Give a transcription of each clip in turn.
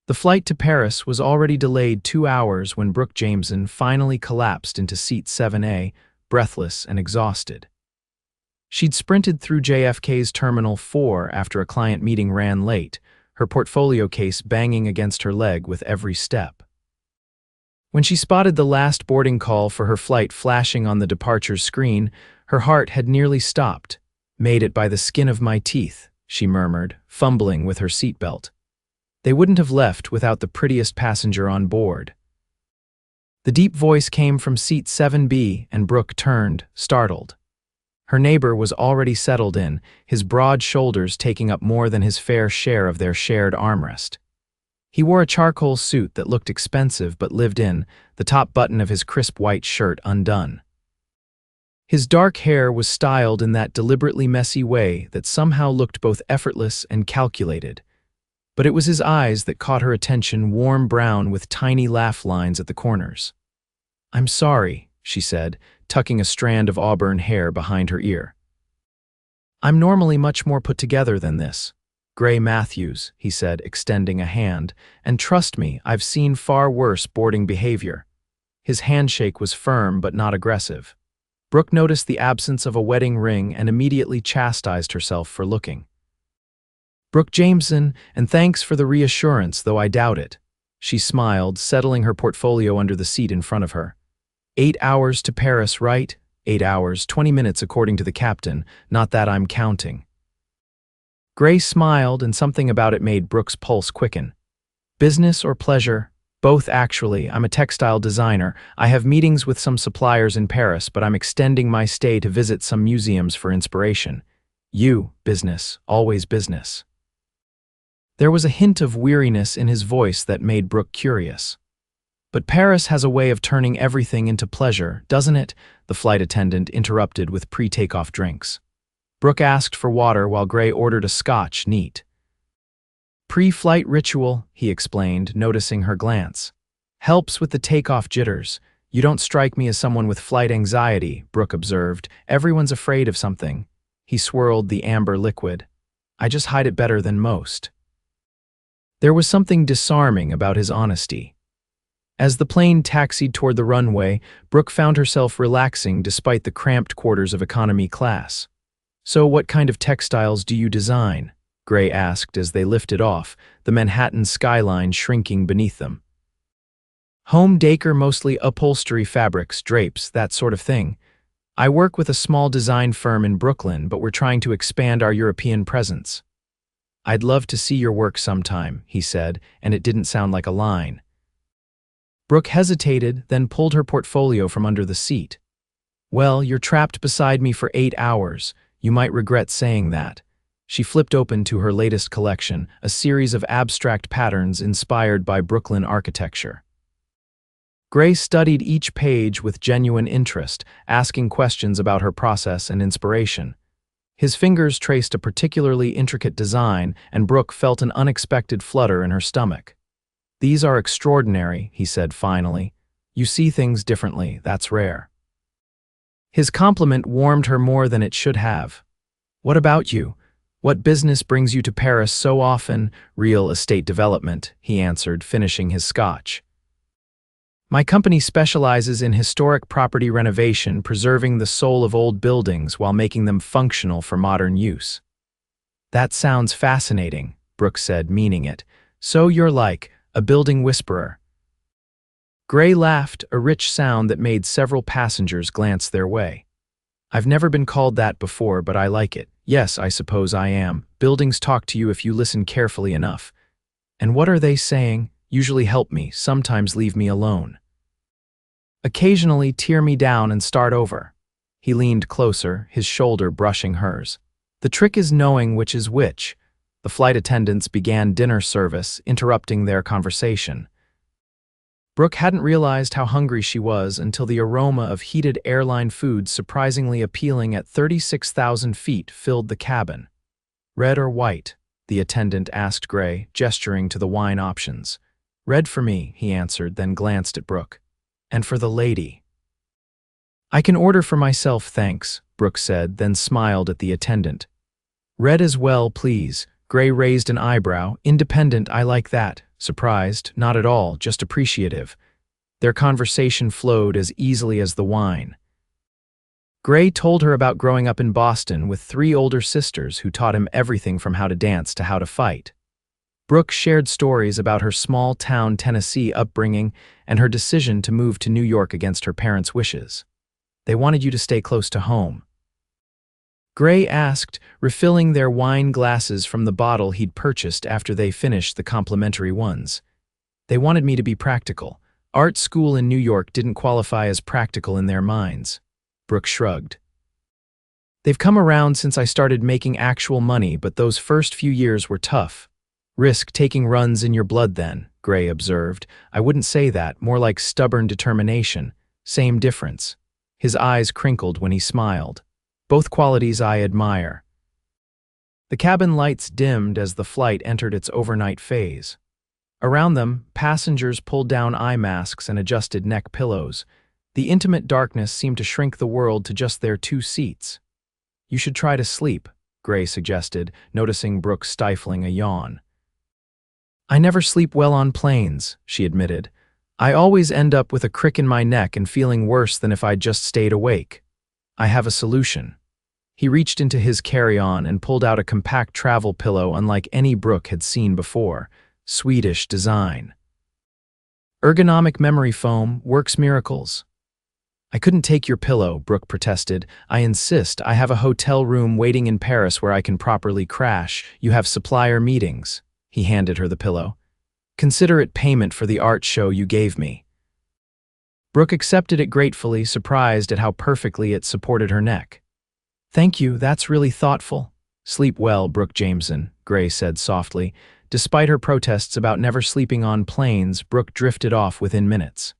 The flight to Paris was already delayed 2 hours when Brooke Jameson finally collapsed into seat 7A, breathless and exhausted. She'd sprinted through JFK's Terminal 4 after a client meeting ran late, her portfolio case banging against her leg with every step. When she spotted the last boarding call for her flight flashing on the departure screen, her heart had nearly stopped. "Made it by the skin of my teeth," she murmured, fumbling with her seatbelt. They wouldn't have left without the prettiest passenger on board. The deep voice came from seat 7B, and Brooke turned, startled. Her neighbor was already settled in, his broad shoulders taking up more than his fair share of their shared armrest. He wore a charcoal suit that looked expensive but lived in, the top button of his crisp white shirt undone. His dark hair was styled in that deliberately messy way that somehow looked both effortless and calculated. But it was his eyes that caught her attention, warm brown with tiny laugh lines at the corners. "I'm sorry," she said, tucking a strand of auburn hair behind her ear. "I'm normally much more put together than this. Gray Matthews," he said, extending a hand, "and trust me, I've seen far worse boarding behavior." His handshake was firm but not aggressive. Brooke noticed the absence of a wedding ring and immediately chastised herself for looking. "Brooke Jameson, and thanks for the reassurance, though I doubt it." She smiled, settling her portfolio under the seat in front of her. 8 hours to Paris, right? 8 hours, 20 minutes according to the captain, not that I'm counting." Gray smiled, and something about it made Brooke's pulse quicken. "Business or pleasure?" "Both, actually. I'm a textile designer. I have meetings with some suppliers in Paris, but I'm extending my stay to visit some museums for inspiration. You, business, always business." There was a hint of weariness in his voice that made Brooke curious. "But Paris has a way of turning everything into pleasure, doesn't it?" the flight attendant interrupted with pre-takeoff drinks. Brooke asked for water while Gray ordered a scotch, neat. "Pre-flight ritual," he explained, noticing her glance. "Helps with the takeoff jitters. You don't strike me as someone with flight anxiety," Brooke observed. "Everyone's afraid of something." He swirled the amber liquid. "I just hide it better than most." There was something disarming about his honesty. As the plane taxied toward the runway, Brooke found herself relaxing despite the cramped quarters of economy class. "So what kind of textiles do you design?" Gray asked as they lifted off, the Manhattan skyline shrinking beneath them. "Home decor, mostly upholstery fabrics, drapes, that sort of thing. I work with a small design firm in Brooklyn, but we're trying to expand our European presence." "I'd love to see your work sometime," he said, and it didn't sound like a line. Brooke hesitated, then pulled her portfolio from under the seat. "Well, you're trapped beside me for 8 hours. You might regret saying that." She flipped open to her latest collection, a series of abstract patterns inspired by Brooklyn architecture. Gray studied each page with genuine interest, asking questions about her process and inspiration. His fingers traced a particularly intricate design, and Brooke felt an unexpected flutter in her stomach. "These are extraordinary," he said finally. "You see things differently, that's rare." His compliment warmed her more than it should have. "What about you? What business brings you to Paris so often?" "Real estate development," he answered, finishing his scotch. "My company specializes in historic property renovation, preserving the soul of old buildings while making them functional for modern use." "That sounds fascinating," Brooke said, meaning it. "So you're like a building whisperer." Gray laughed, a rich sound that made several passengers glance their way. "I've never been called that before, but I like it. Yes, I suppose I am. Buildings talk to you if you listen carefully enough. And what are they saying? Usually help me, sometimes leave me alone. Occasionally tear me down and start over." He leaned closer, his shoulder brushing hers. "The trick is knowing which is which." The flight attendants began dinner service, interrupting their conversation. Brooke hadn't realized how hungry she was until the aroma of heated airline food surprisingly appealing at 36,000 feet filled the cabin. "Red or white?" the attendant asked Gray, gesturing to the wine options. "Red for me," he answered, then glanced at Brooke. "And for the lady?" "I can order for myself, thanks," Brooke said, then smiled at the attendant. "Red as well, please." Gray raised an eyebrow. "Independent, I like that. Surprised? Not at all, just appreciative. Their conversation flowed as easily as the wine. Gray told her about growing up in Boston with 3 older sisters who taught him everything from how to dance to how to fight. Brooke shared stories about her small-town Tennessee upbringing and her decision to move to New York against her parents' wishes. They wanted you to stay close to home. Gray asked, refilling their wine glasses from the bottle he'd purchased after they finished the complimentary ones. They wanted me to be practical. Art school in New York didn't qualify as practical in their minds. Brooke shrugged. They've come around since I started making actual money, but those first few years were tough. Risk-taking runs in your blood then, Gray observed. I wouldn't say that, more like stubborn determination. Same difference. His eyes crinkled when he smiled. Both qualities I admire. The cabin lights dimmed as the flight entered its overnight phase. Around them, passengers pulled down eye masks and adjusted neck pillows. The intimate darkness seemed to shrink the world to just their 2 seats. You should try to sleep, Gray suggested, noticing Brooke stifling a yawn. I never sleep well on planes, she admitted. I always end up with a crick in my neck and feeling worse than if I'd just stayed awake. I have a solution. He reached into his carry-on and pulled out a compact travel pillow unlike any Brooke had seen before. Swedish design. Ergonomic memory foam works miracles. I couldn't take your pillow, Brooke protested. I insist. I have a hotel room waiting in Paris where I can properly crash. You have supplier meetings. He handed her the pillow. Consider it payment for the art show you gave me. Brooke accepted it gratefully, surprised at how perfectly it supported her neck. Thank you, that's really thoughtful. Sleep well, Brooke Jameson, Gray said softly. Despite her protests about never sleeping on planes, Brooke drifted off within minutes.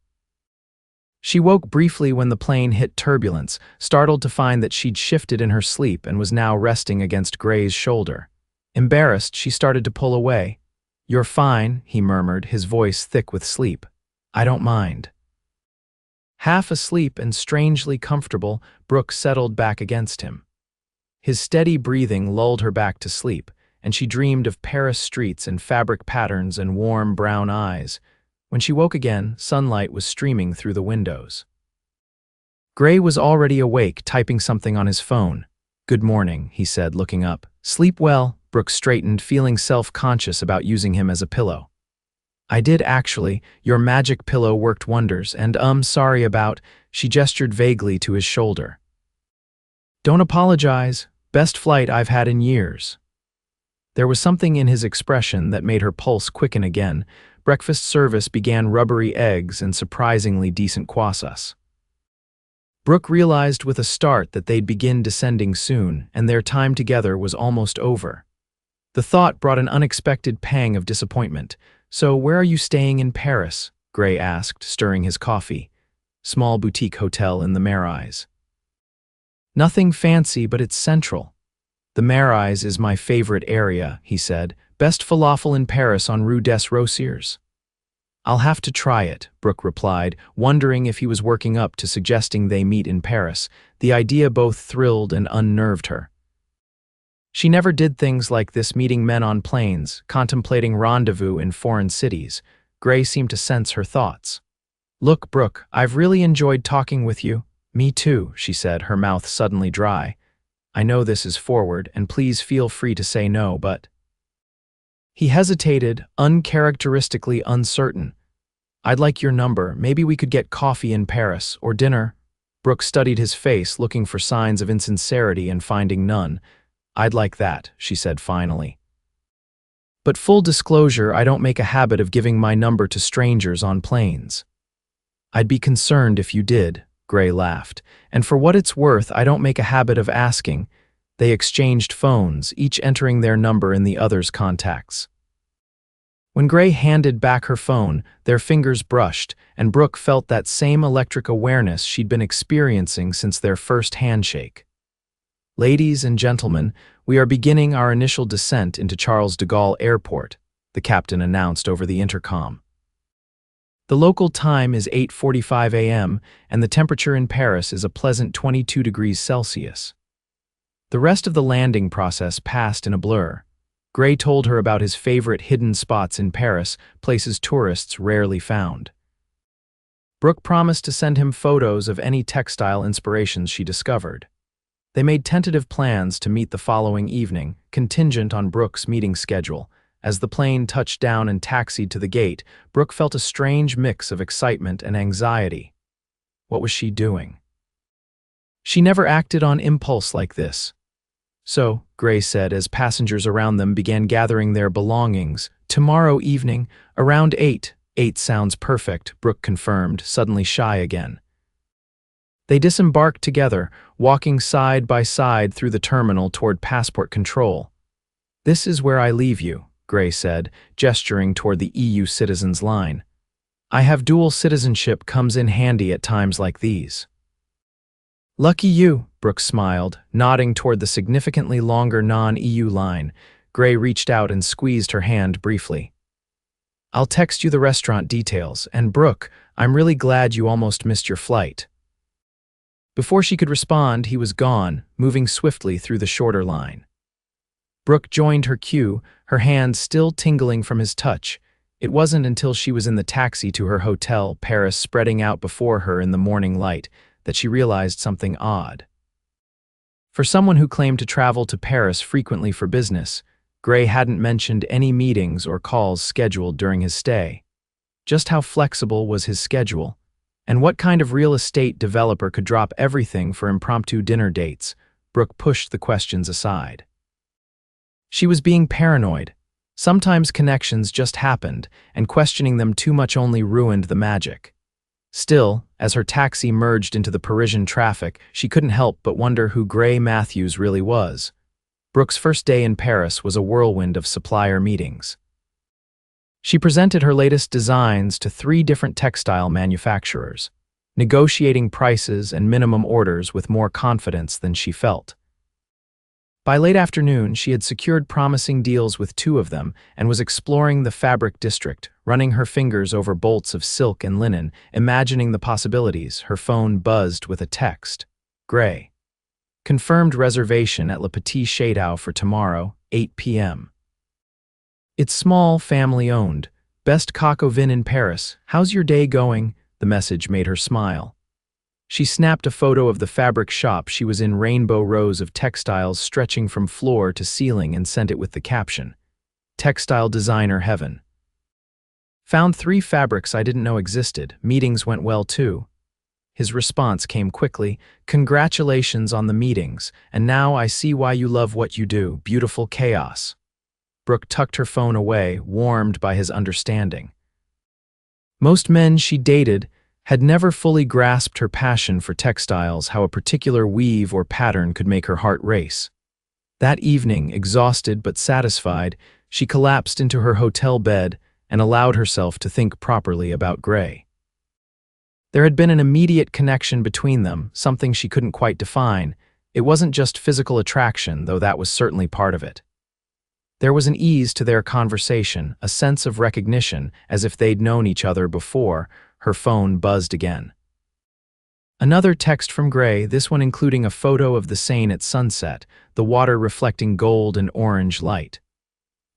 She woke briefly when the plane hit turbulence, startled to find that she'd shifted in her sleep and was now resting against Gray's shoulder. Embarrassed, she started to pull away. You're fine, he murmured, his voice thick with sleep. I don't mind. Half asleep and strangely comfortable, Brooke settled back against him. His steady breathing lulled her back to sleep, and she dreamed of Paris streets and fabric patterns and warm brown eyes. When she woke again, sunlight was streaming through the windows. Gray was already awake, typing something on his phone. Good morning, he said, looking up. Sleep well, Brooke straightened, feeling self-conscious about using him as a pillow. I did actually. Your magic pillow worked wonders, and sorry about, she gestured vaguely to his shoulder. Don't apologize. Best flight I've had in years. There was something in his expression that made her pulse quicken again. Breakfast service began rubbery eggs and surprisingly decent croissants. Brooke realized with a start that they'd begin descending soon, and their time together was almost over. The thought brought an unexpected pang of disappointment. So, where are you staying in Paris? Gray asked, stirring his coffee. Small boutique hotel in the Marais. Nothing fancy, but it's central. The Marais is my favorite area, he said. Best falafel in Paris on Rue des Rosiers. I'll have to try it, Brooke replied, wondering if he was working up to suggesting they meet in Paris. The idea both thrilled and unnerved her. She never did things like this, meeting men on planes, contemplating rendezvous in foreign cities. Gray seemed to sense her thoughts. Look, Brooke, I've really enjoyed talking with you. Me too, she said, her mouth suddenly dry. I know this is forward, and please feel free to say no, but... He hesitated, uncharacteristically uncertain. I'd like your number. Maybe we could get coffee in Paris, or dinner. Brooke studied his face, looking for signs of insincerity and finding none. I'd like that, she said finally. But full disclosure, I don't make a habit of giving my number to strangers on planes. I'd be concerned if you did, Gray laughed. And for what it's worth, I don't make a habit of asking. They exchanged phones, each entering their number in the other's contacts. When Gray handed back her phone, their fingers brushed, and Brooke felt that same electric awareness she'd been experiencing since their first handshake. Ladies and gentlemen, we are beginning our initial descent into Charles de Gaulle Airport, the captain announced over the intercom. The local time is 8:45 a.m., and the temperature in Paris is a pleasant 22 degrees Celsius. The rest of the landing process passed in a blur. Gray told her about his favorite hidden spots in Paris, places tourists rarely found. Brooke promised to send him photos of any textile inspirations she discovered. They made tentative plans to meet the following evening, contingent on Brooke's meeting schedule. As the plane touched down and taxied to the gate, Brooke felt a strange mix of excitement and anxiety. What was she doing? She never acted on impulse like this. So, Gray said as passengers around them began gathering their belongings, tomorrow evening, around 8. 8 sounds perfect, Brooke confirmed, suddenly shy again. They disembarked together, walking side by side through the terminal toward passport control. This is where I leave you, Gray said, gesturing toward the EU citizens' line. I have dual citizenship comes in handy at times like these. Lucky you, Brooke smiled, nodding toward the significantly longer non-EU line. Gray reached out and squeezed her hand briefly. I'll text you the restaurant details, and Brooke, I'm really glad you almost missed your flight. Before she could respond, he was gone, moving swiftly through the shorter line. Brooke joined her queue, her hands still tingling from his touch. It wasn't until she was in the taxi to her hotel, Paris spreading out before her in the morning light, that she realized something odd. For someone who claimed to travel to Paris frequently for business, Gray hadn't mentioned any meetings or calls scheduled during his stay. Just how flexible was his schedule? And what kind of real estate developer could drop everything for impromptu dinner dates? Brooke pushed the questions aside. She was being paranoid. Sometimes connections just happened, and questioning them too much only ruined the magic. Still, as her taxi merged into the Parisian traffic, she couldn't help but wonder who Gray Matthews really was. Brooke's first day in Paris was a whirlwind of supplier meetings. She presented her latest designs to 3 different textile manufacturers, negotiating prices and minimum orders with more confidence than she felt. By late afternoon, she had secured promising deals with 2 of them and was exploring the fabric district, running her fingers over bolts of silk and linen, imagining the possibilities. Her phone buzzed with a text. Gray. Confirmed reservation at Le Petit Chateau for tomorrow, 8 p.m. It's small, family-owned. Best coq au vin in Paris. How's your day going? The message made her smile. She snapped a photo of the fabric shop she was in, rainbow rows of textiles stretching from floor to ceiling, and sent it with the caption, Textile Designer Heaven. Found 3 fabrics I didn't know existed. Meetings went well too. His response came quickly. Congratulations on the meetings, and now I see why you love what you do. Beautiful chaos. Brooke tucked her phone away, warmed by his understanding. Most men she dated had never fully grasped her passion for textiles, how a particular weave or pattern could make her heart race. That evening, exhausted but satisfied, she collapsed into her hotel bed and allowed herself to think properly about Gray. There had been an immediate connection between them, something she couldn't quite define. It wasn't just physical attraction, though that was certainly part of it. There was an ease to their conversation, a sense of recognition, as if they'd known each other before. Her phone buzzed again. Another text from Gray, this one including a photo of the Seine at sunset, the water reflecting gold and orange light.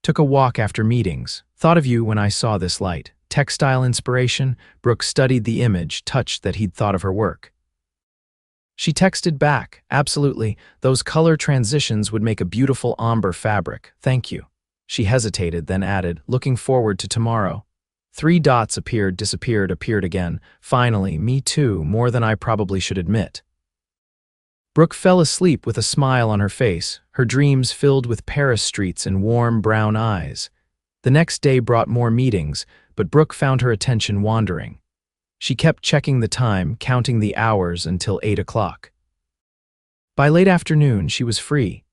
Took a walk after meetings. Thought of you when I saw this light. Textile inspiration. Brooke studied the image, touched that he'd thought of her work. She texted back, absolutely, those color transitions would make a beautiful amber fabric. Thank you. She hesitated, then added, looking forward to tomorrow. 3 dots appeared, disappeared, appeared again. Finally, me too, more than I probably should admit. Brooke fell asleep with a smile on her face, her dreams filled with Paris streets and warm brown eyes. The next day brought more meetings, but Brooke found her attention wandering. She kept checking the time, counting the hours until 8 o'clock. By late afternoon, she was free,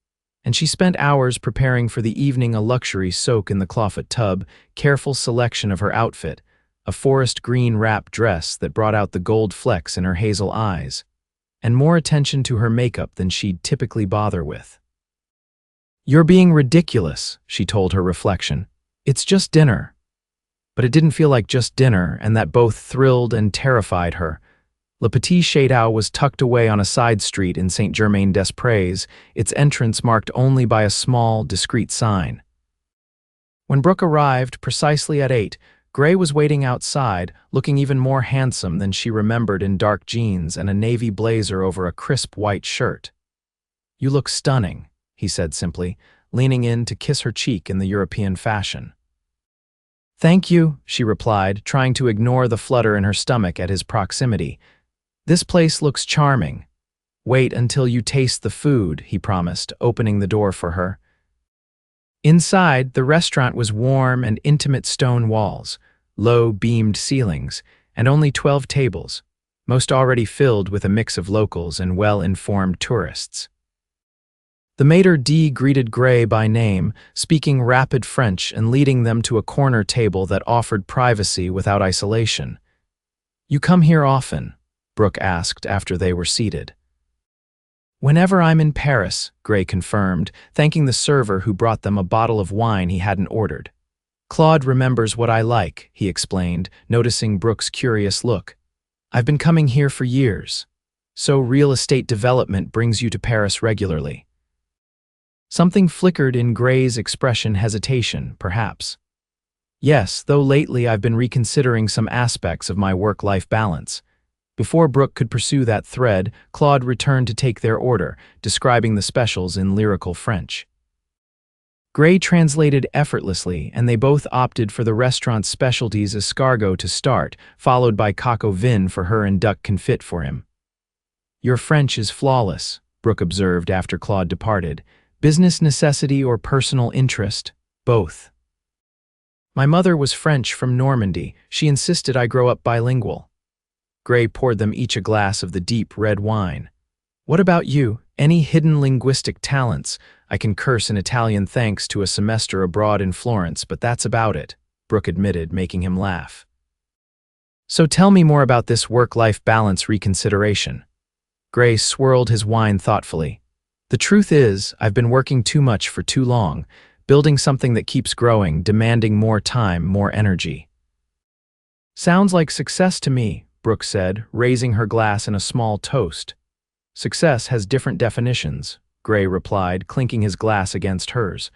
and she spent hours preparing for the evening, a luxury soak in the clawfoot tub, careful selection of her outfit, a forest green wrap dress that brought out the gold flecks in her hazel eyes, and more attention to her makeup than she'd typically bother with. You're being ridiculous, she told her reflection. It's just dinner. But it didn't feel like just dinner, and that both thrilled and terrified her. Le Petit Chateau was tucked away on a side street in Saint-Germain-des-Prés, its entrance marked only by a small, discreet sign. When Brooke arrived, precisely at 8, Gray was waiting outside, looking even more handsome than she remembered in dark jeans and a navy blazer over a crisp white shirt. "You look stunning," he said simply, leaning in to kiss her cheek in the European fashion. "Thank you," she replied, trying to ignore the flutter in her stomach at his proximity. "This place looks charming." "Wait until you taste the food," he promised, opening the door for her. Inside, the restaurant was warm and intimate stone walls, low beamed ceilings, and only 12 tables, most already filled with a mix of locals and well-informed tourists. The maitre d' greeted Gray by name, speaking rapid French and leading them to a corner table that offered privacy without isolation. "You come here often?" Brooke asked after they were seated. "Whenever I'm in Paris," Gray confirmed, thanking the server who brought them a bottle of wine he hadn't ordered. "Claude remembers what I like," he explained, noticing Brooke's curious look. "I've been coming here for years. So real estate development brings you to Paris regularly." Something flickered in Gray's expression, hesitation, perhaps. "Yes, though lately I've been reconsidering some aspects of my work-life balance." Before Brooke could pursue that thread, Claude returned to take their order, describing the specials in lyrical French. Gray translated effortlessly, and they both opted for the restaurant's specialties escargot to start, followed by coq au vin for her and duck confit for him. "Your French is flawless," Brooke observed after Claude departed. "Business necessity or personal interest? Both." "My mother was French from Normandy. She insisted I grow up bilingual." Gray poured them each a glass of the deep red wine. "What about you? Any hidden linguistic talents? I can curse in Italian thanks to a semester abroad in Florence, but that's about it," Brooke admitted, making him laugh. "So tell me more about this work-life balance reconsideration." Gray swirled his wine thoughtfully. "The truth is, I've been working too much for too long, building something that keeps growing, demanding more time, more energy." "Sounds like success to me," Brooke said, raising her glass in a small toast. "Success has different definitions," Gray replied, clinking his glass against hers.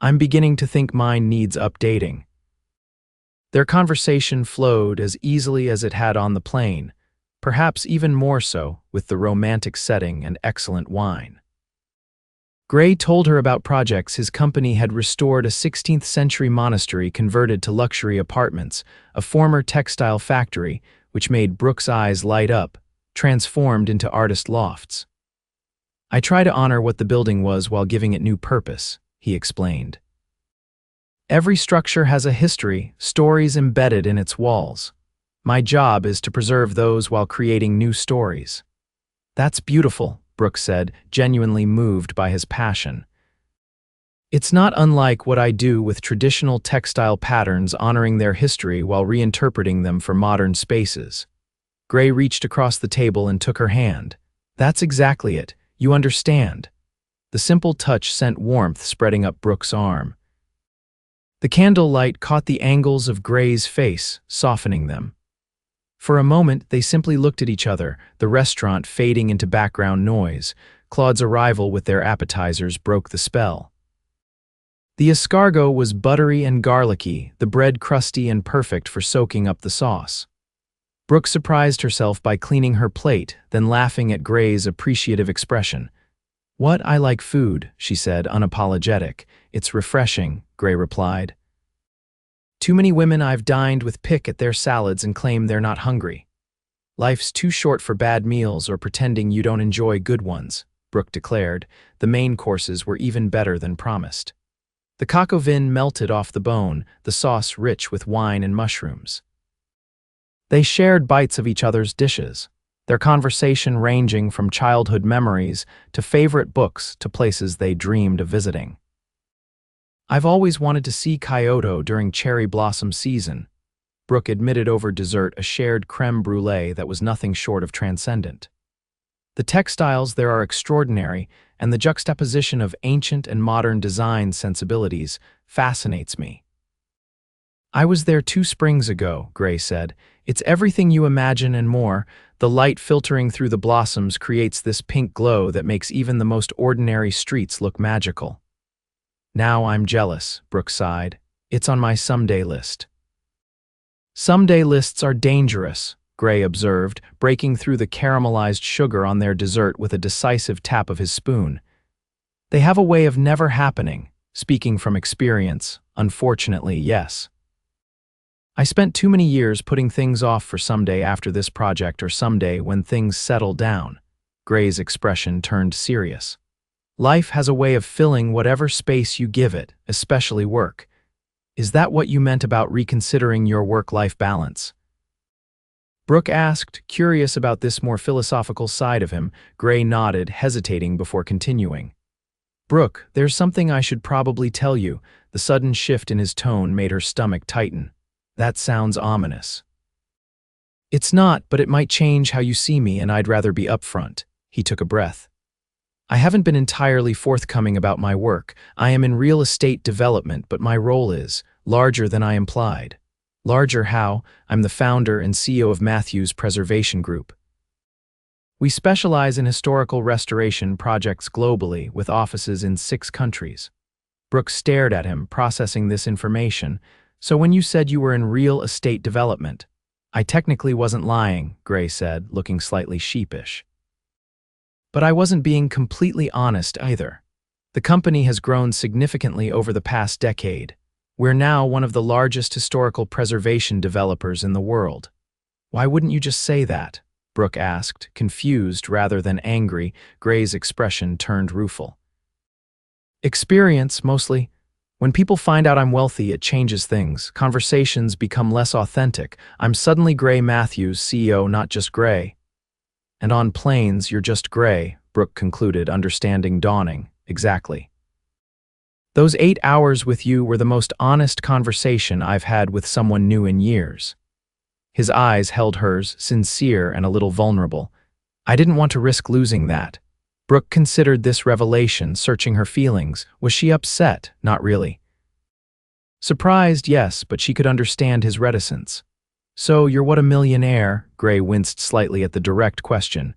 "I'm beginning to think mine needs updating." Their conversation flowed as easily as it had on the plane, perhaps even more so with the romantic setting and excellent wine. Gray told her about projects his company had restored, a 16th-century monastery converted to luxury apartments, a former textile factory, which made Brooke's eyes light up, transformed into artist lofts. "I try to honor what the building was while giving it new purpose," he explained. "Every structure has a history, stories embedded in its walls. My job is to preserve those while creating new stories." "That's beautiful," Brooke said, genuinely moved by his passion. "It's not unlike what I do with traditional textile patterns, honoring their history while reinterpreting them for modern spaces." Gray reached across the table and took her hand. "That's exactly it. You understand." The simple touch sent warmth spreading up Brooke's arm. The candlelight caught the angles of Gray's face, softening them. For a moment, they simply looked at each other, the restaurant fading into background noise. Claude's arrival with their appetizers broke the spell. The escargot was buttery and garlicky, the bread crusty and perfect for soaking up the sauce. Brooke surprised herself by cleaning her plate, then laughing at Gray's appreciative expression. "What, I like food," she said, unapologetic. "It's refreshing," Gray replied. "Too many women I've dined with pick at their salads and claim they're not hungry. Life's too short for bad meals or pretending you don't enjoy good ones," Brooke declared. The main courses were even better than promised. The coq au vin melted off the bone, the sauce rich with wine and mushrooms. They shared bites of each other's dishes, their conversation ranging from childhood memories to favorite books to places they dreamed of visiting. "I've always wanted to see Kyoto during cherry blossom season," Brooke admitted over dessert, a shared creme brulee that was nothing short of transcendent. "The textiles there are extraordinary, and the juxtaposition of ancient and modern design sensibilities fascinates me." "I was there 2 springs ago," Gray said. "It's everything you imagine and more. The light filtering through the blossoms creates this pink glow that makes even the most ordinary streets look magical." "Now I'm jealous," Brooke sighed. It's on my someday list. Someday lists are dangerous, Gray observed, breaking through the caramelized sugar on their dessert with a decisive tap of his spoon. They have a way of never happening, speaking from experience, unfortunately, yes. I spent too many years putting things off for someday after this project or someday when things settle down. Gray's expression turned serious. Life has a way of filling whatever space you give it, especially work. Is that what you meant about reconsidering your work-life balance? Brooke asked, curious about this more philosophical side of him. Gray nodded, hesitating before continuing. Brooke, there's something I should probably tell you. The sudden shift in his tone made her stomach tighten. That sounds ominous. It's not, but it might change how you see me, and I'd rather be upfront. He took a breath. I haven't been entirely forthcoming about my work. I am in real estate development, but my role is larger than I implied. Larger how? I'm the founder and CEO of Matthews Preservation Group. We specialize in historical restoration projects globally with offices in 6 countries. Brooke stared at him, processing this information. So when you said you were in real estate development, I technically wasn't lying, Gray said, looking slightly sheepish. But I wasn't being completely honest either. The company has grown significantly over the past decade. We're now one of the largest historical preservation developers in the world. Why wouldn't you just say that? Brooke asked, confused rather than angry. Gray's expression turned rueful. Experience, mostly. When people find out I'm wealthy, it changes things. Conversations become less authentic. I'm suddenly Gray Matthews, CEO, not just Gray. And on planes, you're just Gray, Brooke concluded, understanding dawning. Exactly. Those 8 hours with you were the most honest conversation I've had with someone new in years. His eyes held hers, sincere and a little vulnerable. I didn't want to risk losing that. Brooke considered this revelation, searching her feelings. Was she upset? Not really. Surprised, yes, but she could understand his reticence. So, you're what, a millionaire? Gray winced slightly at the direct question.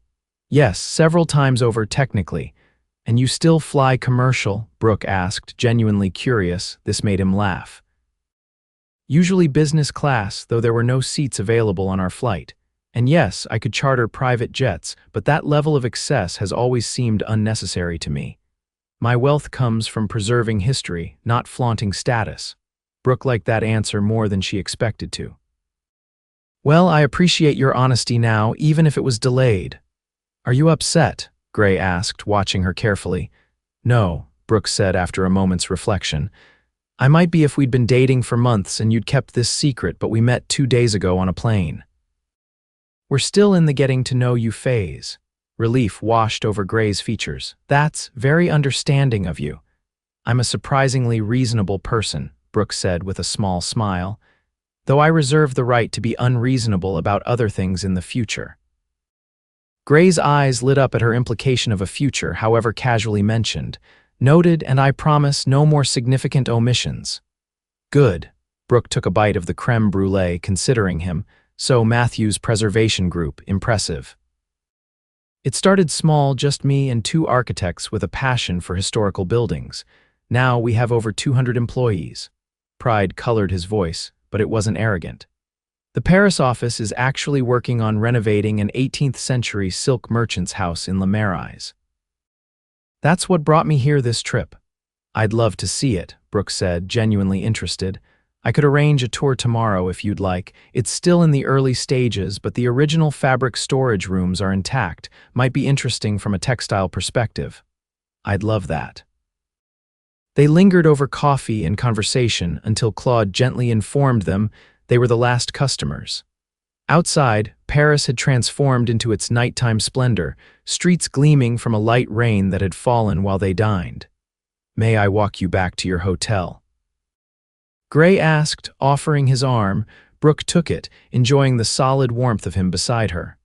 Yes, several times over technically. And you still fly commercial? Brooke asked, genuinely curious. This made him laugh. Usually business class, though there were no seats available on our flight. And yes, I could charter private jets, but that level of excess has always seemed unnecessary to me. My wealth comes from preserving history, not flaunting status. Brooke liked that answer more than she expected to. Well, I appreciate your honesty now, even if it was delayed. Are you upset? Gray asked, watching her carefully. No, Brooke said after a moment's reflection. I might be if we'd been dating for months and you'd kept this secret, but we met 2 days ago on a plane. We're still in the getting to know you phase. Relief washed over Gray's features. That's very understanding of you. I'm a surprisingly reasonable person, Brooke said with a small smile, though I reserve the right to be unreasonable about other things in the future. Gray's eyes lit up at her implication of a future, however casually mentioned. Noted, and I promise no more significant omissions. Good. Brooke took a bite of the creme brulee, considering him. So Matthews Preservation Group, impressive. It started small, just me and 2 architects with a passion for historical buildings. Now we have over 200 employees. Pride colored his voice, but it wasn't arrogant. The Paris office is actually working on renovating an 18th-century silk merchant's house in Le Marais. That's what brought me here this trip. I'd love to see it, Brooke said, genuinely interested. I could arrange a tour tomorrow if you'd like. It's still in the early stages, but the original fabric storage rooms are intact. Might be interesting from a textile perspective. I'd love that. They lingered over coffee and conversation until Claude gently informed them they were the last customers. Outside, Paris had transformed into its nighttime splendor, streets gleaming from a light rain that had fallen while they dined. May I walk you back to your hotel? Gray asked, offering his arm. Brooke took it, enjoying the solid warmth of him beside her.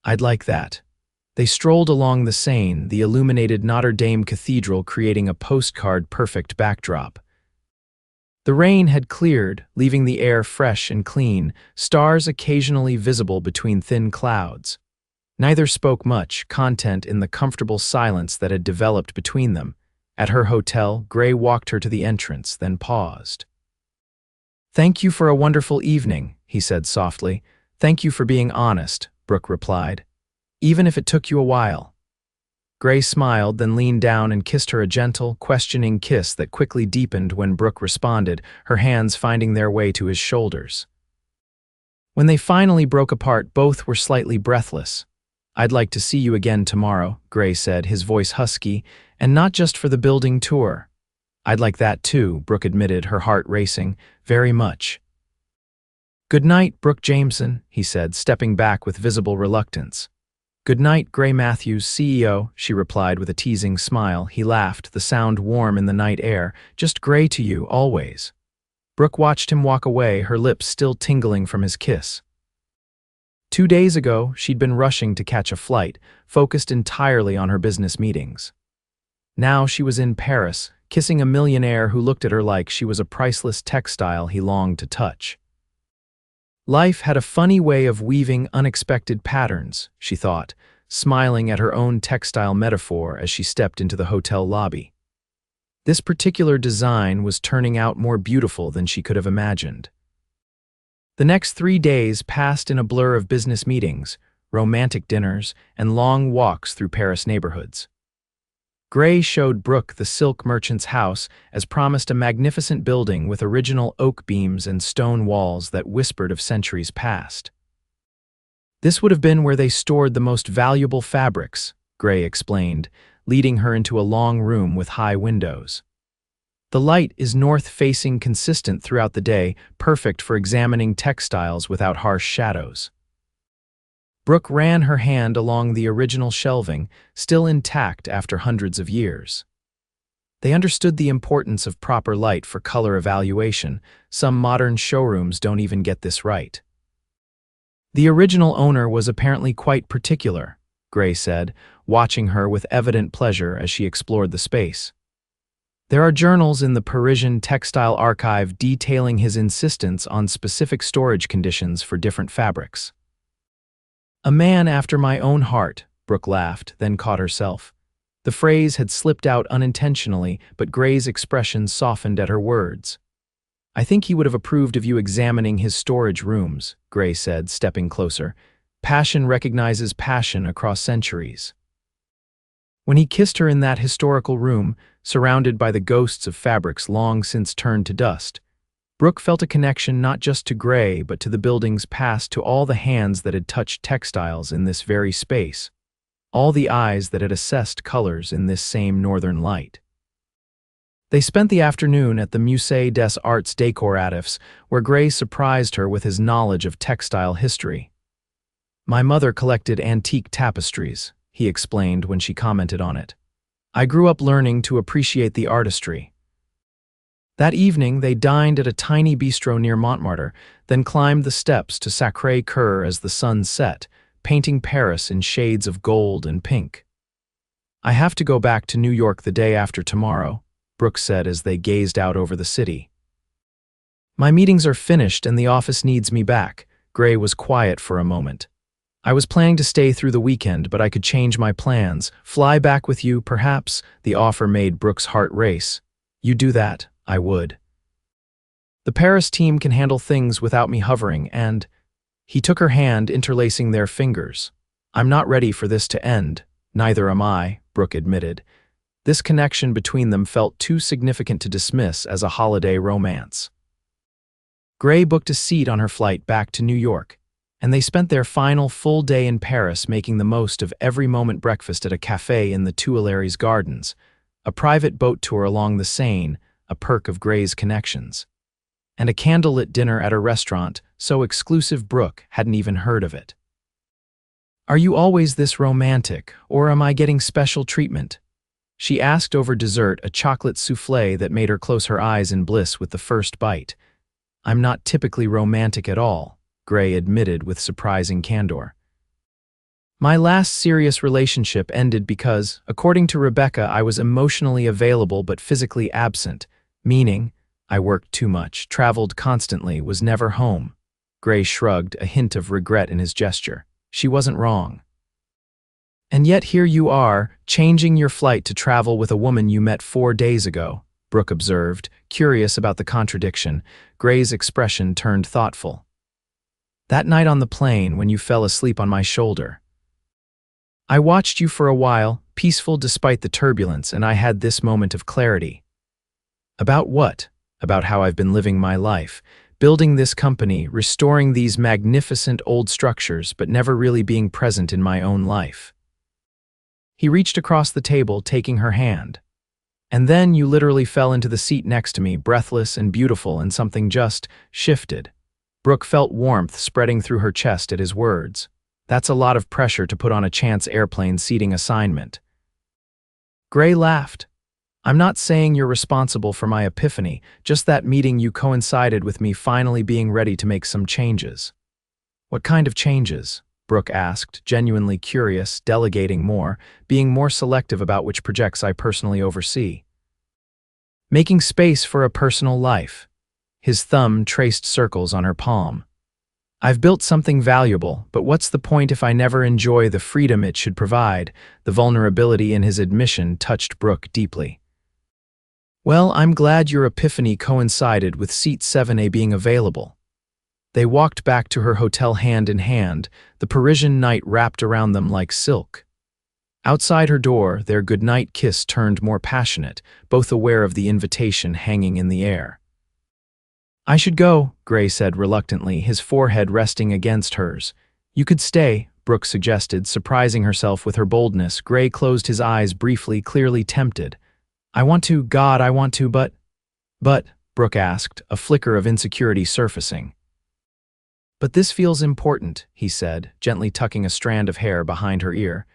I'd like that. They strolled along the Seine, the illuminated Notre Dame Cathedral creating a postcard-perfect backdrop. The rain had cleared, leaving the air fresh and clean, stars occasionally visible between thin clouds. Neither spoke much, content in the comfortable silence that had developed between them. At her hotel, Gray walked her to the entrance, then paused. "Thank you for a wonderful evening," he said softly. "Thank you for being honest," Brooke replied. "Even if it took you a while." Gray smiled, then leaned down and kissed her a gentle, questioning kiss that quickly deepened when Brooke responded, her hands finding their way to his shoulders. When they finally broke apart, both were slightly breathless. "I'd like to see you again tomorrow," Gray said, his voice husky, "and not just for the building tour." "I'd like that too," Brooke admitted, her heart racing, "very much." "Good night, Brooke Jameson," he said, stepping back with visible reluctance. "Good night, Gray Matthews, CEO," she replied with a teasing smile. He laughed, the sound warm in the night air. "Just Gray to you, always." Brooke watched him walk away, her lips still tingling from his kiss. 2 days ago, she'd been rushing to catch a flight, focused entirely on her business meetings. Now she was in Paris, kissing a millionaire who looked at her like she was a priceless textile he longed to touch. Life had a funny way of weaving unexpected patterns, she thought, smiling at her own textile metaphor as she stepped into the hotel lobby. This particular design was turning out more beautiful than she could have imagined. The next 3 days passed in a blur of business meetings, romantic dinners, and long walks through Paris neighborhoods. Gray showed Brooke the silk merchant's house, as promised, a magnificent building with original oak beams and stone walls that whispered of centuries past. "This would have been where they stored the most valuable fabrics," Gray explained, leading her into a long room with high windows. "The light is north-facing, consistent throughout the day, perfect for examining textiles without harsh shadows." Brooke ran her hand along the original shelving, still intact after hundreds of years. They understood the importance of proper light for color evaluation. Some modern showrooms don't even get this right. "The original owner was apparently quite particular," Gray said, watching her with evident pleasure as she explored the space. "There are journals in the Parisian Textile Archive detailing his insistence on specific storage conditions for different fabrics." "A man after my own heart," Brooke laughed, then caught herself. The phrase had slipped out unintentionally, but Gray's expression softened at her words. "I think he would have approved of you examining his storage rooms," Gray said, stepping closer. "Passion recognizes passion across centuries." When he kissed her in that historical room, surrounded by the ghosts of fabrics long since turned to dust, Brooke felt a connection not just to Gray, but to the building's past, to all the hands that had touched textiles in this very space, all the eyes that had assessed colors in this same northern light. They spent the afternoon at the Musée des Arts Décoratifs, where Gray surprised her with his knowledge of textile history. "My mother collected antique tapestries," he explained when she commented on it. "I grew up learning to appreciate the artistry." That evening, they dined at a tiny bistro near Montmartre, then climbed the steps to Sacré-Cœur as the sun set, painting Paris in shades of gold and pink. "I have to go back to New York the day after tomorrow," Brooke said as they gazed out over the city. "My meetings are finished and the office needs me back." Gray was quiet for a moment. "I was planning to stay through the weekend, but I could change my plans. Fly back with you, perhaps?" The offer made Brooke's heart race. "You do that, I would. The Paris team can handle things without me hovering, and—" He took her hand, interlacing their fingers. "I'm not ready for this to end." "Neither am I," Brooke admitted. This connection between them felt too significant to dismiss as a holiday romance. Gray booked a seat on her flight back to New York, and they spent their final full day in Paris making the most of every moment. Breakfast at a café in the Tuileries Gardens, a private boat tour along the Seine, a perk of Gray's connections, and a candlelit dinner at a restaurant so exclusive Brooke hadn't even heard of it. "Are you always this romantic, or am I getting special treatment?" she asked over dessert, a chocolate soufflé that made her close her eyes in bliss with the first bite. "I'm not typically romantic at all," Gray admitted with surprising candor. "My last serious relationship ended because, according to Rebecca, I was emotionally available but physically absent, meaning I worked too much, traveled constantly, was never home." Gray shrugged, a hint of regret in his gesture. She wasn't wrong. "And yet here you are, changing your flight to travel with a woman you met 4 days ago," Brooke observed, curious about the contradiction. Gray's expression turned thoughtful. That night on the plane when you fell asleep on my shoulder. I watched you for a while, peaceful despite the turbulence, and I had this moment of clarity. About what? About how I've been living my life, building this company, restoring these magnificent old structures, but never really being present in my own life. He reached across the table, taking her hand. And then you literally fell into the seat next to me, breathless and beautiful, and something just shifted. Brooke felt warmth spreading through her chest at his words. That's a lot of pressure to put on a chance airplane seating assignment. Gray laughed. I'm not saying you're responsible for my epiphany, just that meeting you coincided with me finally being ready to make some changes. What kind of changes? Brooke asked, genuinely curious, delegating more, being more selective about which projects I personally oversee. Making space for a personal life. His thumb traced circles on her palm. I've built something valuable, but what's the point if I never enjoy the freedom it should provide? The vulnerability in his admission touched Brooke deeply. Well, I'm glad your epiphany coincided with seat 7A being available. They walked back to her hotel hand in hand, the Parisian night wrapped around them like silk. Outside her door, their goodnight kiss turned more passionate, both aware of the invitation hanging in the air. I should go, Gray said reluctantly, his forehead resting against hers. You could stay, Brooke suggested, surprising herself with her boldness. Gray closed his eyes briefly, clearly tempted. I want to, but, Brooke asked, a flicker of insecurity surfacing. But this feels important, he said, gently tucking a strand of hair behind her ear.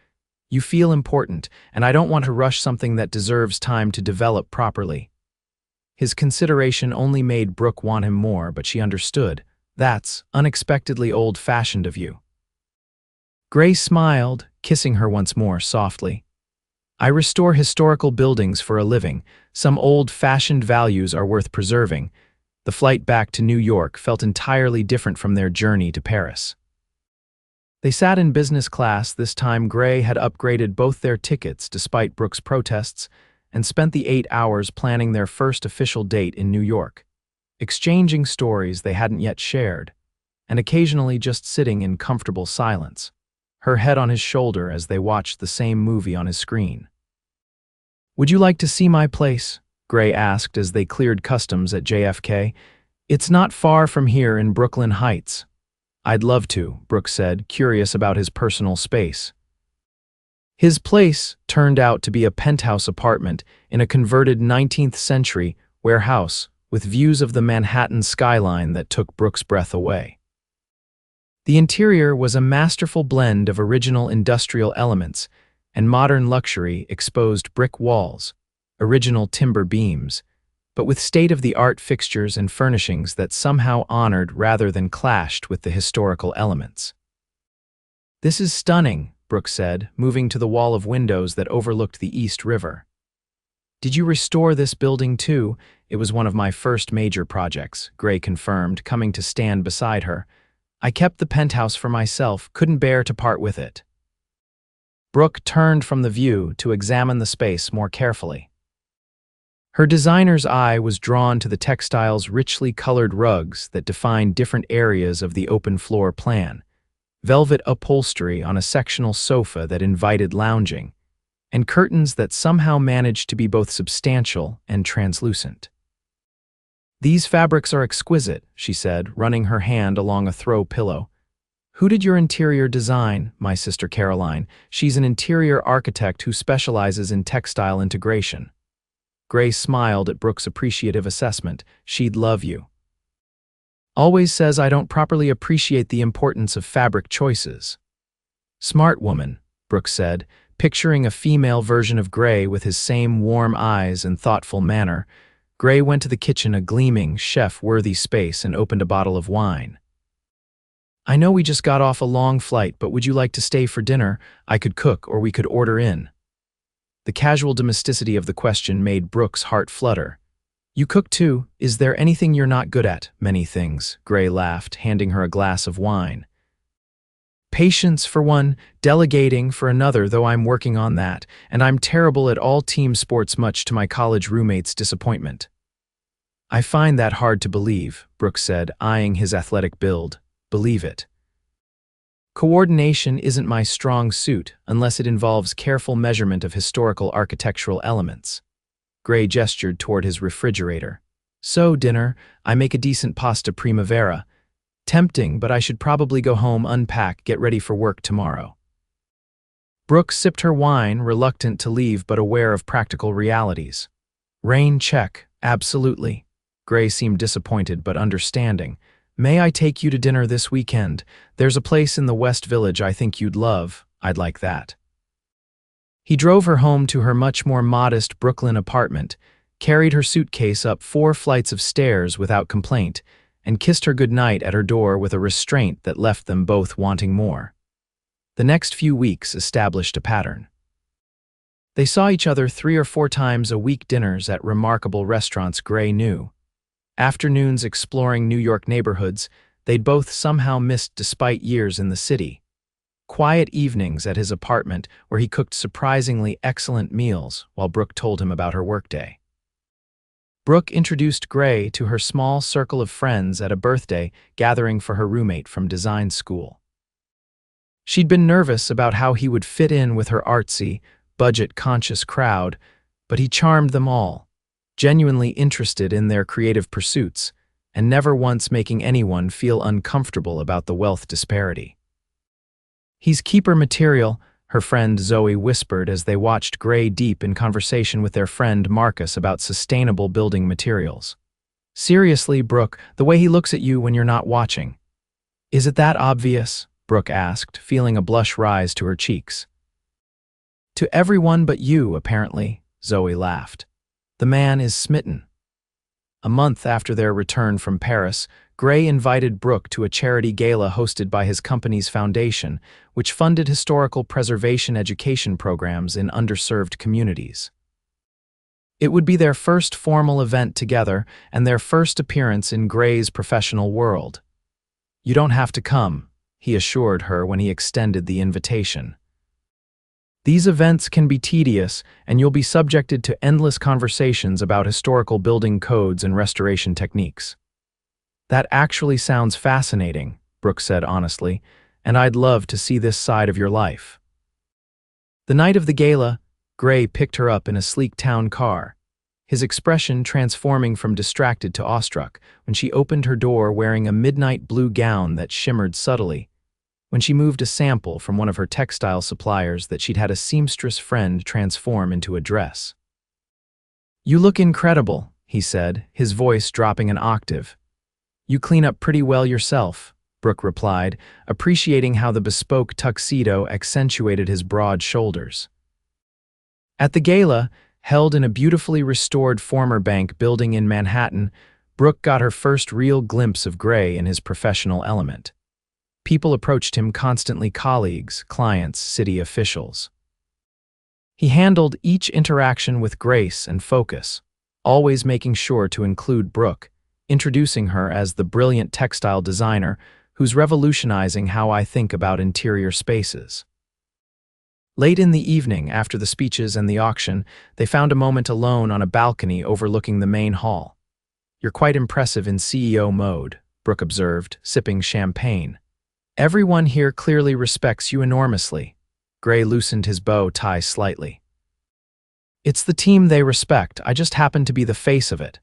You feel important, and I don't want to rush something that deserves time to develop properly. His consideration only made Brooke want him more, but she understood. That's unexpectedly old-fashioned of you. Gray smiled, kissing her once more softly. I restore historical buildings for a living. Some old-fashioned values are worth preserving. The flight back to New York felt entirely different from their journey to Paris. They sat in business class. This time Gray had upgraded both their tickets despite Brooke's protests and spent the 8 hours planning their first official date in New York, exchanging stories they hadn't yet shared, and occasionally just sitting in comfortable silence, her head on his shoulder as they watched the same movie on his screen. Would you like to see my place? Gray asked as they cleared customs at JFK. It's not far from here in Brooklyn Heights. I'd love to, Brooke said, curious about his personal space. His place turned out to be a penthouse apartment in a converted 19th century warehouse with views of the Manhattan skyline that took Brooke's breath away. The interior was a masterful blend of original industrial elements and modern luxury, exposed brick walls, original timber beams, but with state-of-the-art fixtures and furnishings that somehow honored rather than clashed with the historical elements. This is stunning, Brooke said, moving to the wall of windows that overlooked the East River. Did you restore this building too? It was one of my first major projects, Gray confirmed, coming to stand beside her. I kept the penthouse for myself, couldn't bear to part with it. Brooke turned from the view to examine the space more carefully. Her designer's eye was drawn to the textile's richly colored rugs that defined different areas of the open floor plan, velvet upholstery on a sectional sofa that invited lounging, and curtains that somehow managed to be both substantial and translucent. These fabrics are exquisite, she said, running her hand along a throw pillow. Who did your interior design? My sister Caroline. She's an interior architect who specializes in textile integration. Gray smiled at Brooke's appreciative assessment. She'd love you. Always says I don't properly appreciate the importance of fabric choices. Smart woman, Brooke said, picturing a female version of Gray with his same warm eyes and thoughtful manner. Gray went to the kitchen, a gleaming, chef-worthy space, and opened a bottle of wine. I know we just got off a long flight, but would you like to stay for dinner? I could cook, or we could order in. The casual domesticity of the question made Brooke's heart flutter. You cook too? Is there anything you're not good at? Many things, Gray laughed, handing her a glass of wine. Patience for one, delegating for another, though I'm working on that, and I'm terrible at all team sports, much to my college roommate's disappointment. I find that hard to believe, Brooke said, eyeing his athletic build. Believe it. Coordination isn't my strong suit unless it involves careful measurement of historical architectural elements. Gray gestured toward his refrigerator. So, dinner, I make a decent pasta primavera. Tempting, but I should probably go home, unpack, get ready for work tomorrow. Brooke sipped her wine, reluctant to leave but aware of practical realities. Rain check, absolutely. Gray seemed disappointed but understanding. May I take you to dinner this weekend? There's a place in the West Village I think you'd love. I'd like that. He drove her home to her much more modest Brooklyn apartment, carried her suitcase up 4 flights of stairs without complaint, and kissed her goodnight at her door with a restraint that left them both wanting more. The next few weeks established a pattern. They saw each other 3 or 4 times a week, dinners at remarkable restaurants Gray knew. Afternoons exploring New York neighborhoods they'd both somehow missed despite years in the city. Quiet evenings at his apartment where he cooked surprisingly excellent meals while Brooke told him about her workday. Brooke introduced Gray to her small circle of friends at a birthday gathering for her roommate from design school. She'd been nervous about how he would fit in with her artsy, budget-conscious crowd, but he charmed them all, genuinely interested in their creative pursuits, and never once making anyone feel uncomfortable about the wealth disparity. He's keeper material, her friend Zoe whispered as they watched Gray deep in conversation with their friend Marcus about sustainable building materials. Seriously, Brooke, the way he looks at you when you're not watching. Is it that obvious? Brooke asked, feeling a blush rise to her cheeks. To everyone but you, apparently, Zoe laughed. The man is smitten. A month after their return from Paris, Gray invited Brooke to a charity gala hosted by his company's foundation, which funded historical preservation education programs in underserved communities. It would be their first formal event together and their first appearance in Gray's professional world. You don't have to come, he assured her when he extended the invitation. These events can be tedious, and you'll be subjected to endless conversations about historical building codes and restoration techniques. That actually sounds fascinating, Brooke said honestly, and I'd love to see this side of your life. The night of the gala, Gray picked her up in a sleek town car, his expression transforming from distracted to awestruck when she opened her door wearing a midnight blue gown that shimmered subtly, when she moved a sample from one of her textile suppliers that she'd had a seamstress friend transform into a dress. You look incredible, he said, his voice dropping an octave. You clean up pretty well yourself, Brooke replied, appreciating how the bespoke tuxedo accentuated his broad shoulders. At the gala, held in a beautifully restored former bank building in Manhattan, Brooke got her first real glimpse of Gray in his professional element. People approached him constantly, colleagues, clients, city officials. He handled each interaction with grace and focus, always making sure to include Brooke, introducing her as the brilliant textile designer who's revolutionizing how I think about interior spaces. Late in the evening, after the speeches and the auction, they found a moment alone on a balcony overlooking the main hall. You're quite impressive in CEO mode, Brooke observed, sipping champagne. Everyone here clearly respects you enormously. Gray loosened his bow tie slightly. It's the team they respect, I just happen to be the face of it.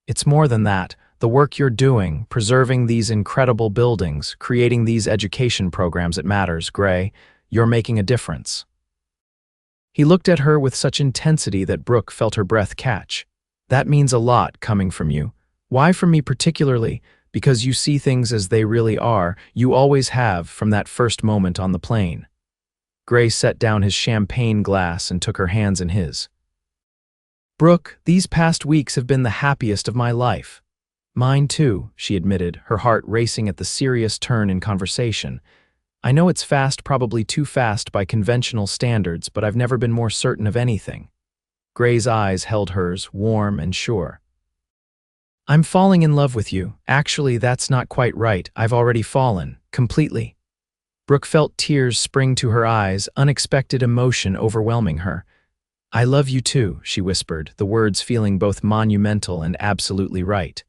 It's more than that, the work you're doing, preserving these incredible buildings, creating these education programs, it matters, Gray. You're making a difference. He looked at her with such intensity that Brooke felt her breath catch. That means a lot coming from you. Why from me particularly? Because you see things as they really are, you always have from that first moment on the plane. Gray set down his champagne glass and took her hands in his. Brooke, these past weeks have been the happiest of my life. Mine too, she admitted, her heart racing at the serious turn in conversation. I know it's fast, probably too fast by conventional standards, but I've never been more certain of anything. Gray's eyes held hers, warm and sure. I'm falling in love with you. Actually, that's not quite right. I've already fallen, completely. Brooke felt tears spring to her eyes, unexpected emotion overwhelming her. "I love you too," she whispered, the words feeling both monumental and absolutely right.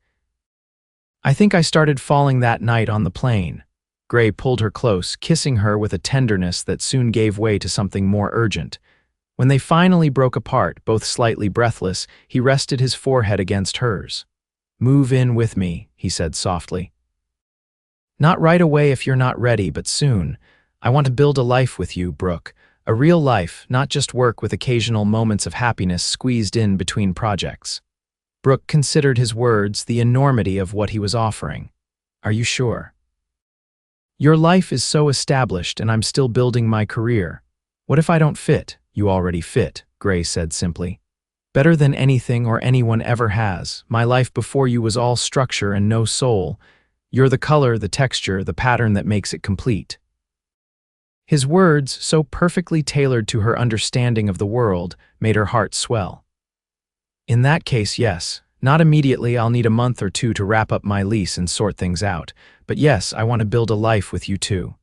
"I think I started falling that night on the plane." Gray pulled her close, kissing her with a tenderness that soon gave way to something more urgent. When they finally broke apart, both slightly breathless, he rested his forehead against hers. "Move in with me," he said softly. "Not right away if you're not ready, but soon. I want to build a life with you, Brooke. A real life, not just work with occasional moments of happiness squeezed in between projects." Brooke considered his words, the enormity of what he was offering. "Are you sure? Your life is so established and I'm still building my career. What if I don't fit?" "You already fit," Gray said simply. "Better than anything or anyone ever has. My life before you was all structure and no soul. You're the color, the texture, the pattern that makes it complete." His words, so perfectly tailored to her understanding of the world, made her heart swell. "In that case, yes. Not immediately, I'll need a month or two to wrap up my lease and sort things out. But yes, I want to build a life with you too."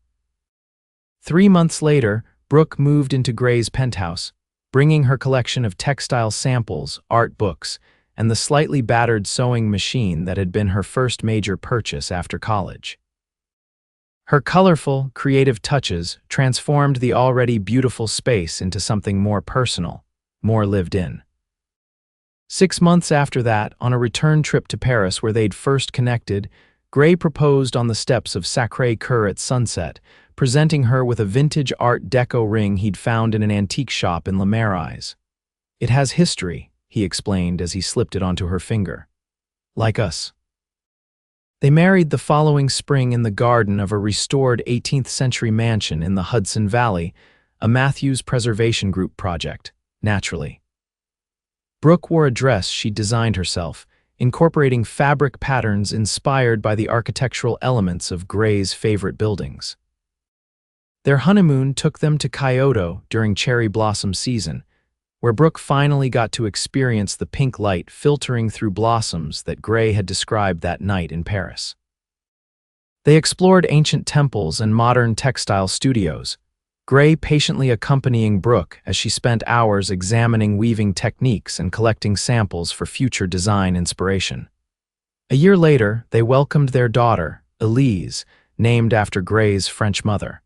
3 months later, Brooke moved into Gray's penthouse, bringing her collection of textile samples, art books, and the slightly battered sewing machine that had been her first major purchase after college. Her colorful, creative touches transformed the already beautiful space into something more personal, more lived in. 6 months after that, on a return trip to Paris where they'd first connected, Gray proposed on the steps of Sacré-Cœur at sunset, presenting her with a vintage Art Deco ring he'd found in an antique shop in Le Marais. "It has history," he explained as he slipped it onto her finger. "Like us." They married the following spring in the garden of a restored 18th-century mansion in the Hudson Valley, a Matthews Preservation Group project, naturally. Brooke wore a dress she'd designed herself, incorporating fabric patterns inspired by the architectural elements of Gray's favorite buildings. Their honeymoon took them to Kyoto during cherry blossom season, where Brooke finally got to experience the pink light filtering through blossoms that Gray had described that night in Paris. They explored ancient temples and modern textile studios, Gray patiently accompanying Brooke as she spent hours examining weaving techniques and collecting samples for future design inspiration. A year later, they welcomed their daughter, Elise, named after Gray's French mother.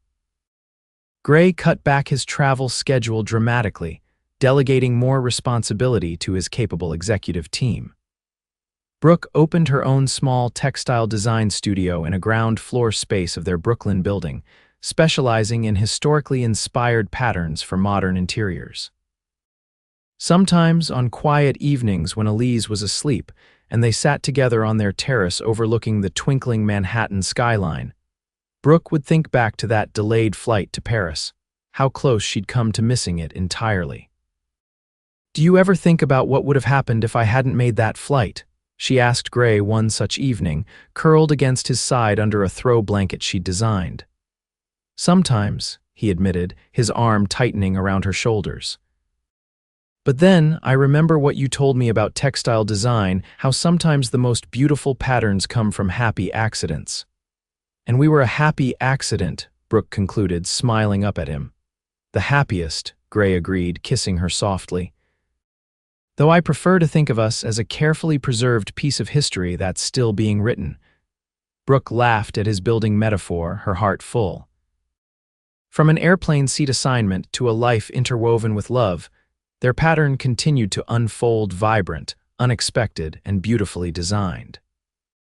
Gray cut back his travel schedule dramatically, delegating more responsibility to his capable executive team. Brooke opened her own small textile design studio in a ground floor space of their Brooklyn building, specializing in historically inspired patterns for modern interiors. Sometimes, on quiet evenings when Elise was asleep and they sat together on their terrace overlooking the twinkling Manhattan skyline, Brooke would think back to that delayed flight to Paris, how close she'd come to missing it entirely. "Do you ever think about what would have happened if I hadn't made that flight?" she asked Gray one such evening, curled against his side under a throw blanket she'd designed. "Sometimes," he admitted, his arm tightening around her shoulders. "But then, I remember what you told me about textile design, how sometimes the most beautiful patterns come from happy accidents." "And we were a happy accident," Brooke concluded, smiling up at him. "The happiest," Gray agreed, kissing her softly. "Though I prefer to think of us as a carefully preserved piece of history that's still being written." Brooke laughed at his building metaphor, her heart full. From an airplane seat assignment to a life interwoven with love, their pattern continued to unfold vibrant, unexpected, and beautifully designed.